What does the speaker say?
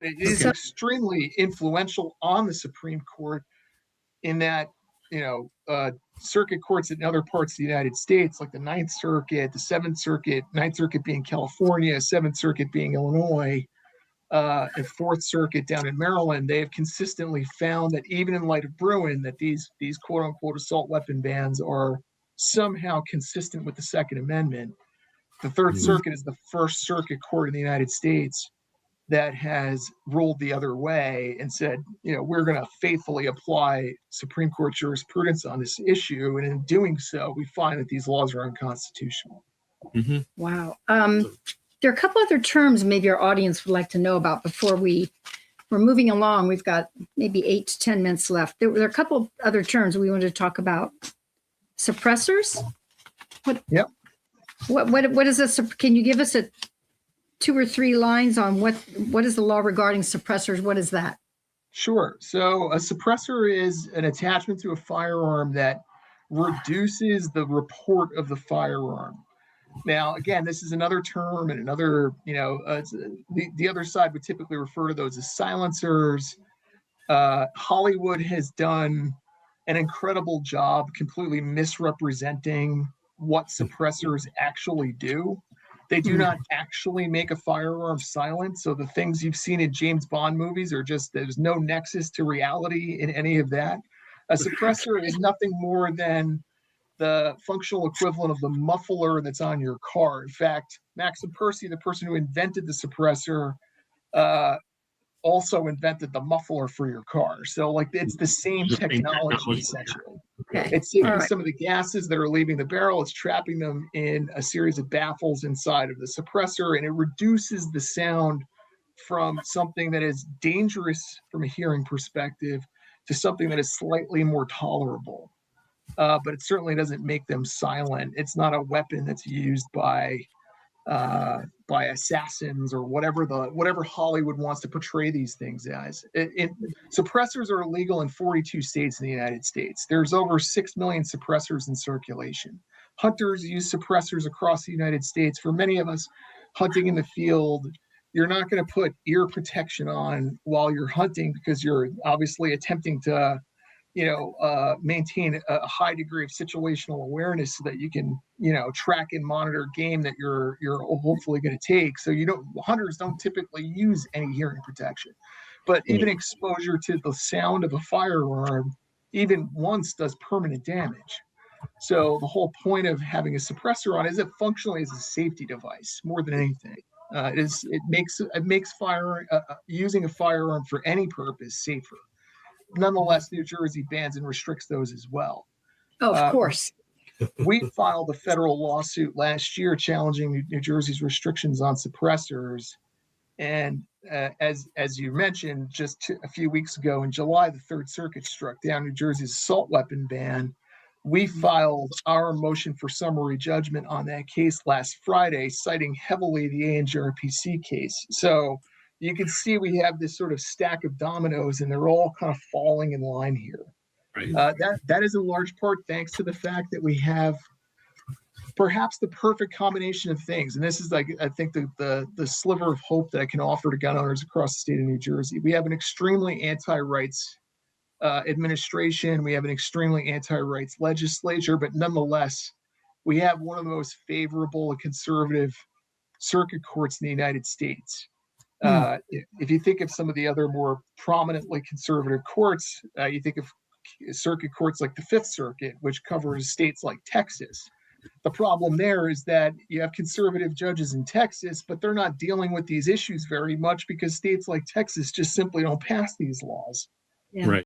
It is extremely influential on the Supreme Court in that, circuit courts in other parts of the United States, like the Ninth Circuit, the Seventh Circuit, Ninth Circuit being California, Seventh Circuit being Illinois, and Fourth Circuit down in Maryland, they have consistently found that even in light of Bruin, that these quote unquote assault weapon bans are somehow consistent with the Second Amendment. The Third Circuit is the first circuit court in the United States that has ruled the other way and said, we're going to faithfully apply Supreme Court jurisprudence on this issue. And in doing so, we find that these laws are unconstitutional. Mm-hmm. Wow. There are a couple other terms maybe our audience would like to know about before we're moving along. We've got maybe 8 to 10 minutes left. There are a couple other terms we wanted to talk about. Suppressors? Yep. What is this? Can you give us 2 or 3 lines on what is the law regarding suppressors? What is that? Sure. So a suppressor is an attachment to a firearm that reduces the report of the firearm. Now, again, this is another term and another, the other side would typically refer to those as silencers. Hollywood has done an incredible job completely misrepresenting what suppressors actually do. They do not actually make a firearm silent. So the things you've seen in James Bond movies are just, there's no nexus to reality in any of that. A suppressor is nothing more than the functional equivalent of the muffler that's on your car. In fact, Maxim Percy, the person who invented the suppressor, also invented the muffler for your car. So it's the same technology essentially. Okay. It's taking some of the gases that are leaving the barrel, it's trapping them in a series of baffles inside of the suppressor, and it reduces the sound from something that is dangerous from a hearing perspective to something that is slightly more tolerable. But it certainly doesn't make them silent. It's not a weapon that's used by assassins or whatever Hollywood wants to portray these things as. Suppressors are illegal in 42 states in the United States. There's over 6 million suppressors in circulation. Hunters use suppressors across the United States. For many of us hunting in the field, you're not going to put ear protection on while you're hunting because you're obviously attempting to maintain a high degree of situational awareness so that you can, track and monitor game that you're hopefully going to take. So hunters don't typically use any hearing protection, but even exposure to the sound of a firearm, even once, does permanent damage. So the whole point of having a suppressor on is it functionally is a safety device more than anything. It makes using a firearm for any purpose safer. Nonetheless, New Jersey bans and restricts those as well. Oh, of course. We filed a federal lawsuit last year challenging New Jersey's restrictions on suppressors. And as you mentioned, just a few weeks ago in July, the Third Circuit struck down New Jersey's assault weapon ban. We filed our motion for summary judgment on that case last Friday, citing heavily the ANJRPC case. So you can see we have this sort of stack of dominoes, and they're all kind of falling in line here. Right. That is in large part thanks to the fact that we have perhaps the perfect combination of things. And this is I think the sliver of hope that I can offer to gun owners across the state of New Jersey. We have an extremely anti-rights administration. We have an extremely anti-rights legislature, but nonetheless, we have one of the most favorable and conservative circuit courts in the United States. If you think of some of the other more prominently conservative courts, you think of circuit courts like the Fifth Circuit, which covers states like Texas. The problem there is that you have conservative judges in Texas, but they're not dealing with these issues very much because states like Texas just simply don't pass these laws. Yeah. Right.